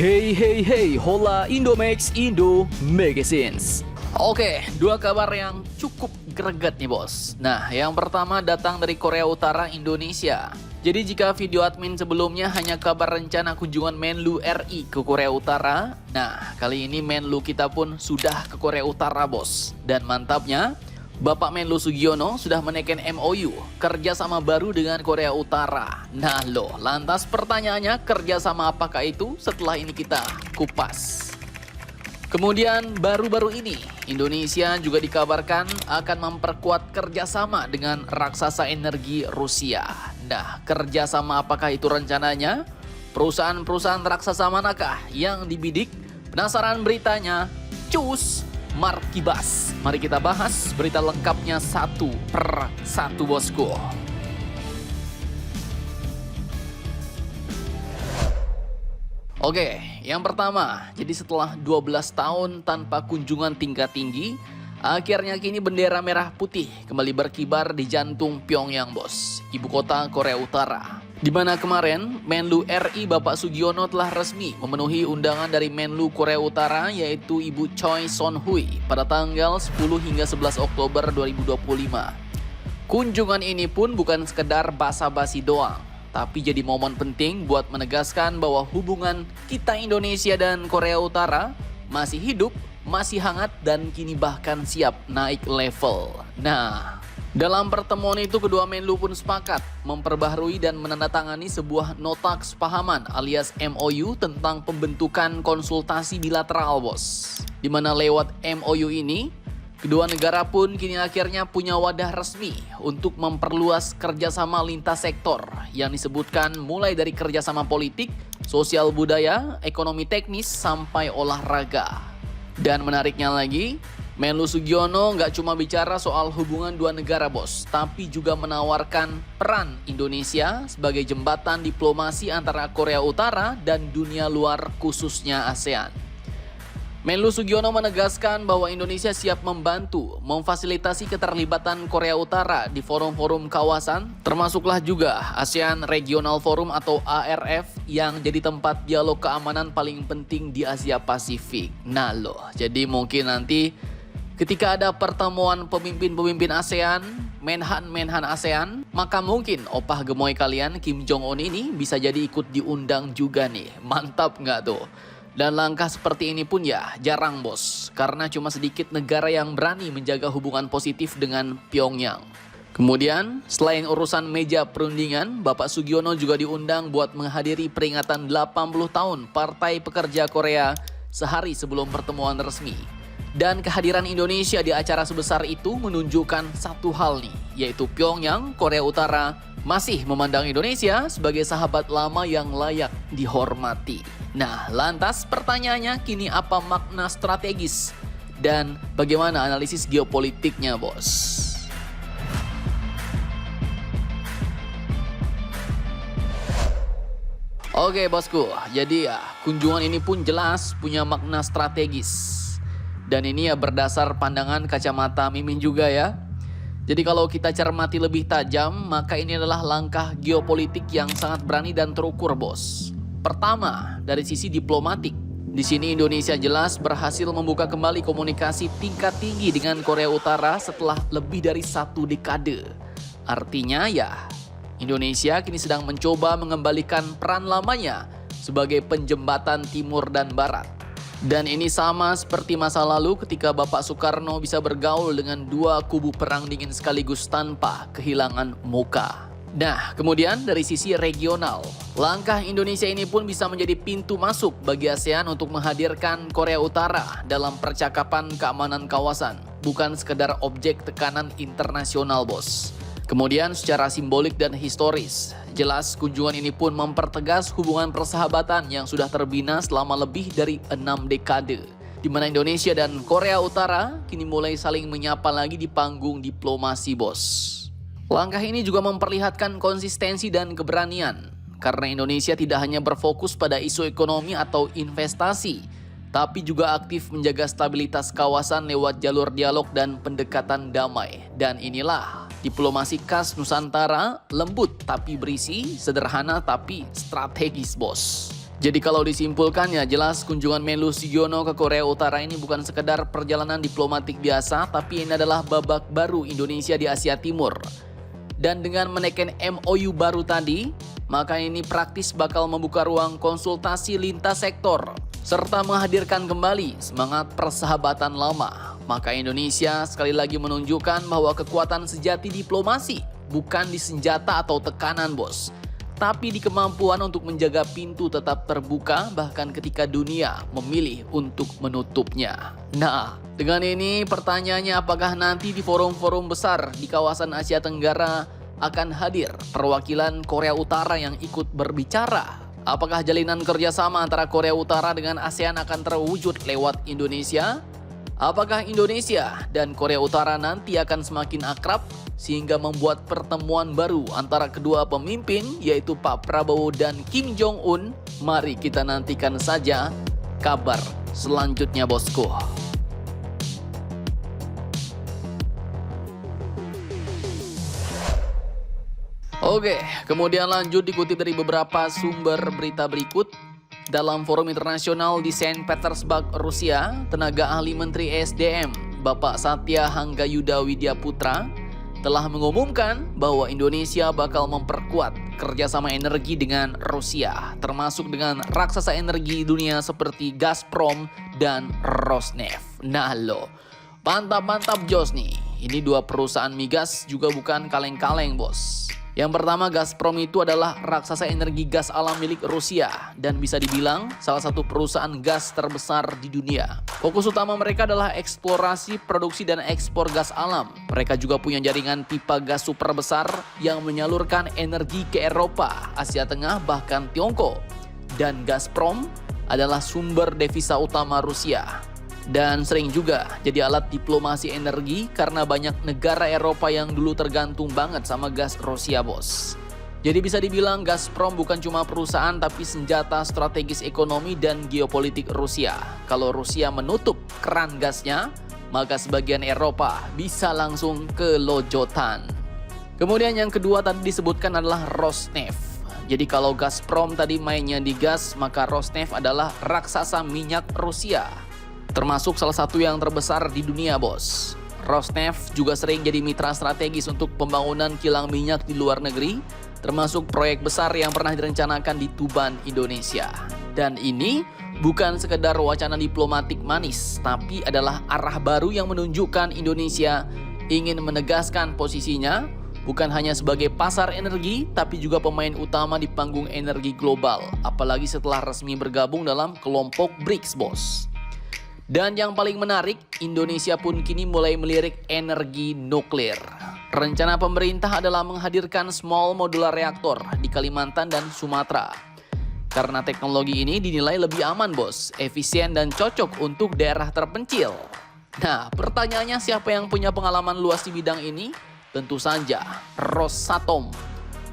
Hey hey hey, hola Indomax Indo Magazines. Oke, dua kabar yang cukup greget nih bos. Nah, yang pertama datang dari Korea Utara, Indonesia. Jadi jika video admin sebelumnya hanya kabar rencana kunjungan Menlu RI ke Korea Utara, nah kali ini Menlu kita pun sudah ke Korea Utara bos. Dan mantapnya, Bapak Menlu Sugiono sudah menaikkan MOU kerjasama baru dengan Korea Utara. Nah loh, lantas pertanyaannya kerjasama apakah itu? Setelah ini kita kupas. Kemudian baru-baru ini Indonesia juga dikabarkan akan memperkuat kerjasama dengan raksasa energi Rusia. Nah, kerjasama apakah itu rencananya? Perusahaan-perusahaan raksasa manakah yang dibidik? Penasaran beritanya? Cus! Markibas. Mari kita bahas berita lengkapnya satu per satu bosku. Oke, yang pertama, jadi setelah 12 tahun tanpa kunjungan tingkat tinggi, akhirnya kini bendera merah putih kembali berkibar di jantung Pyongyang bos, ibu kota Korea Utara. Di mana kemarin Menlu RI Bapak Sugiono telah resmi memenuhi undangan dari Menlu Korea Utara yaitu Ibu Choi Son-hui pada tanggal 10 hingga 11 Oktober 2025. Kunjungan ini pun bukan sekedar basa-basi doang, tapi jadi momen penting buat menegaskan bahwa hubungan kita Indonesia dan Korea Utara masih hidup, masih hangat dan kini bahkan siap naik level. Nah, dalam pertemuan itu kedua Menlu pun sepakat memperbaharui dan menandatangani sebuah nota kesepahaman alias MOU tentang pembentukan konsultasi bilateral bos. Dimana lewat MOU ini, kedua negara pun kini akhirnya punya wadah resmi untuk memperluas kerjasama lintas sektor yang disebutkan mulai dari kerjasama politik, sosial budaya, ekonomi teknis, sampai olahraga. Dan menariknya lagi, Menlu Sugiono nggak cuma bicara soal hubungan dua negara bos, tapi juga menawarkan peran Indonesia sebagai jembatan diplomasi antara Korea Utara dan dunia luar khususnya ASEAN. Menlu Sugiono menegaskan bahwa Indonesia siap membantu memfasilitasi keterlibatan Korea Utara di forum-forum kawasan, termasuklah juga ASEAN Regional Forum atau ARF yang jadi tempat dialog keamanan paling penting di Asia Pasifik. Nah loh, jadi mungkin nanti ketika ada pertemuan pemimpin-pemimpin ASEAN, Menhan ASEAN, maka mungkin opah gemoy kalian Kim Jong-un ini bisa jadi ikut diundang juga nih. Mantap nggak tuh? Dan langkah seperti ini pun ya jarang bos, karena cuma sedikit negara yang berani menjaga hubungan positif dengan Pyongyang. Kemudian, selain urusan meja perundingan, Bapak Sugiono juga diundang buat menghadiri peringatan 80 tahun Partai Pekerja Korea sehari sebelum pertemuan resmi. Dan kehadiran Indonesia di acara sebesar itu menunjukkan satu hal nih, yaitu Pyongyang, Korea Utara, masih memandang Indonesia sebagai sahabat lama yang layak dihormati. Nah, lantas pertanyaannya kini apa makna strategis dan bagaimana analisis geopolitiknya, bos? Oke, bosku. Jadi ya, kunjungan ini pun jelas punya makna strategis. Dan ini ya berdasar pandangan kacamata Mimin juga ya. Jadi kalau kita cermati lebih tajam, maka ini adalah langkah geopolitik yang sangat berani dan terukur, bos. Pertama, dari sisi diplomatik. Di sini Indonesia jelas berhasil membuka kembali komunikasi tingkat tinggi dengan Korea Utara setelah lebih dari 1 dekade. Artinya ya, Indonesia kini sedang mencoba mengembalikan peran lamanya sebagai penjembatan timur dan barat. Dan ini sama seperti masa lalu ketika Bapak Soekarno bisa bergaul dengan dua kubu perang dingin sekaligus tanpa kehilangan muka. Nah, kemudian dari sisi regional, langkah Indonesia ini pun bisa menjadi pintu masuk bagi ASEAN untuk menghadirkan Korea Utara dalam percakapan keamanan kawasan, bukan sekedar objek tekanan internasional, bos. Kemudian secara simbolik dan historis, jelas kunjungan ini pun mempertegas hubungan persahabatan yang sudah terbina selama lebih dari 6 dekade. Di mana Indonesia dan Korea Utara kini mulai saling menyapa lagi di panggung diplomasi, bos. Langkah ini juga memperlihatkan konsistensi dan keberanian, karena Indonesia tidak hanya berfokus pada isu ekonomi atau investasi, tapi juga aktif menjaga stabilitas kawasan lewat jalur dialog dan pendekatan damai. Dan inilah diplomasi khas Nusantara, lembut tapi berisi, sederhana tapi strategis, bos. Jadi kalau disimpulkan ya jelas kunjungan Menlu Sugiono ke Korea Utara ini bukan sekedar perjalanan diplomatik biasa, tapi ini adalah babak baru Indonesia di Asia Timur. Dan dengan menaikkan MOU baru tadi, maka ini praktis bakal membuka ruang konsultasi lintas sektor, serta menghadirkan kembali semangat persahabatan lama. Maka Indonesia sekali lagi menunjukkan bahwa kekuatan sejati diplomasi bukan di senjata atau tekanan, bos, tapi di kemampuan untuk menjaga pintu tetap terbuka bahkan ketika dunia memilih untuk menutupnya. Nah, dengan ini pertanyaannya apakah nanti di forum-forum besar di kawasan Asia Tenggara akan hadir perwakilan Korea Utara yang ikut berbicara? Apakah jalinan kerjasama antara Korea Utara dengan ASEAN akan terwujud lewat Indonesia? Apakah Indonesia dan Korea Utara nanti akan semakin akrab sehingga membuat pertemuan baru antara kedua pemimpin yaitu Pak Prabowo dan Kim Jong-un? Mari kita nantikan saja kabar selanjutnya, bosku. Oke, kemudian lanjut dikutip dari beberapa sumber berita berikut. Dalam forum internasional di Saint Petersburg, Rusia, tenaga ahli Menteri SDM, Bapak Satya Hanggayuda Widyaputra, telah mengumumkan bahwa Indonesia bakal memperkuat kerjasama energi dengan Rusia, termasuk dengan raksasa energi dunia seperti Gazprom dan Rosneft. Nah lo, mantap-mantap jos nih. Ini dua perusahaan migas juga bukan kaleng-kaleng, bos. Yang pertama, Gazprom itu adalah raksasa energi gas alam milik Rusia dan bisa dibilang salah satu perusahaan gas terbesar di dunia. Fokus utama mereka adalah eksplorasi, produksi, dan ekspor gas alam. Mereka juga punya jaringan pipa gas super besar yang menyalurkan energi ke Eropa, Asia Tengah, bahkan Tiongkok. Dan Gazprom adalah sumber devisa utama Rusia. Dan sering juga jadi alat diplomasi energi karena banyak negara Eropa yang dulu tergantung banget sama gas Rusia, bos. Jadi bisa dibilang Gazprom bukan cuma perusahaan tapi senjata strategis ekonomi dan geopolitik Rusia. Kalau Rusia menutup keran gasnya, maka sebagian Eropa bisa langsung kelojotan. Kemudian yang kedua tadi disebutkan adalah Rosneft. Jadi kalau Gazprom tadi mainnya di gas, maka Rosneft adalah raksasa minyak Rusia, termasuk salah satu yang terbesar di dunia, bos. Rosneft juga sering jadi mitra strategis untuk pembangunan kilang minyak di luar negeri, termasuk proyek besar yang pernah direncanakan di Tuban, Indonesia. Dan ini bukan sekedar wacana diplomatik manis, tapi adalah arah baru yang menunjukkan Indonesia ingin menegaskan posisinya bukan hanya sebagai pasar energi, tapi juga pemain utama di panggung energi global, apalagi setelah resmi bergabung dalam kelompok BRICS, bos. Dan yang paling menarik, Indonesia pun kini mulai melirik energi nuklir. Rencana pemerintah adalah menghadirkan small modular reaktor di Kalimantan dan Sumatera. Karena teknologi ini dinilai lebih aman, bos, efisien dan cocok untuk daerah terpencil. Nah, pertanyaannya siapa yang punya pengalaman luas di bidang ini? Tentu saja Rosatom,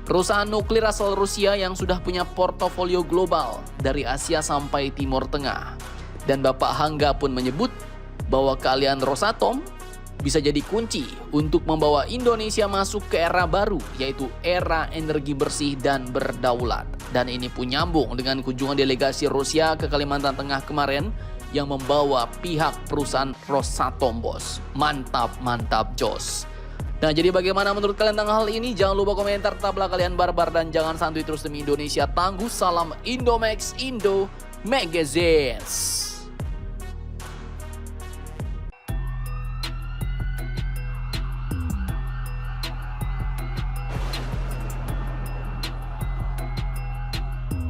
perusahaan nuklir asal Rusia yang sudah punya portofolio global dari Asia sampai Timur Tengah. Dan Bapak Hangga pun menyebut bahwa keahlian Rosatom bisa jadi kunci untuk membawa Indonesia masuk ke era baru, yaitu era energi bersih dan berdaulat. Dan ini pun nyambung dengan kunjungan delegasi Rusia ke Kalimantan Tengah kemarin yang membawa pihak perusahaan Rosatom, bos. Mantap jos. Nah, jadi bagaimana menurut kalian tentang hal ini? Jangan lupa komentar, tetaplah kalian barbar dan jangan santuy terus demi Indonesia tangguh. Salam Indomax Indo Magazines.